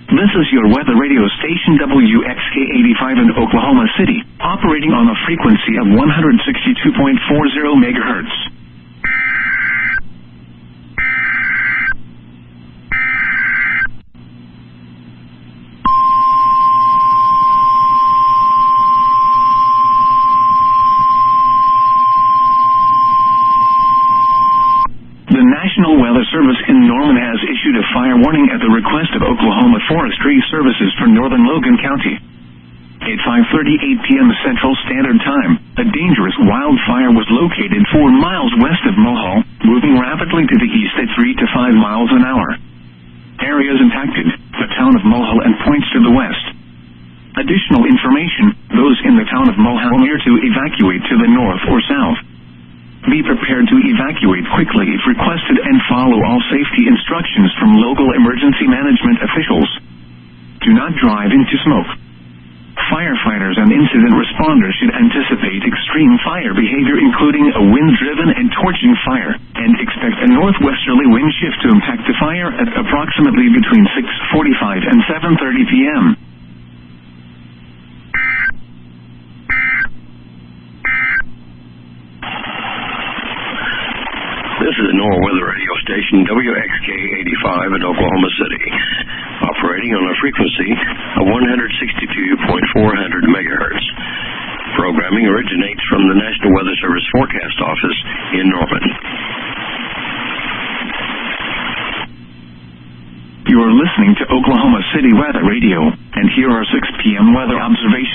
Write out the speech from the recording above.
This is your weather radio station WXK85 in Oklahoma City, operating on a frequency of 162.40 megahertz. The National Weather Service in Norman has issued a fire warning at the request of Oklahoma Forestry Services for northern Logan County. At 5:38 p.m. Central Standard Time, a dangerous wildfire was located 4 miles west of Mulhall, moving rapidly to the east at 3 to 5 miles an hour. Areas impacted: the town of Mulhall and points to the west. Additional information: those in the town of Mulhall near to evacuate to the north or south. Be prepared to evacuate quickly if requested and follow all safety instructions from local emergency management officials. Do not drive into smoke. Firefighters and incident responders should anticipate extreme fire behavior, including a wind-driven and torching fire, and expect a northwesterly wind shift to impact the fire at approximately between 6:45 and 7:30 p.m. This is the NOAA weather radio station WXK85 in Oklahoma City, operating on a frequency of 162.400 megahertz. Programming originates from the National Weather Service Forecast Office in Norman. You are listening to Oklahoma City Weather Radio, and here are 6 p.m. weather observations.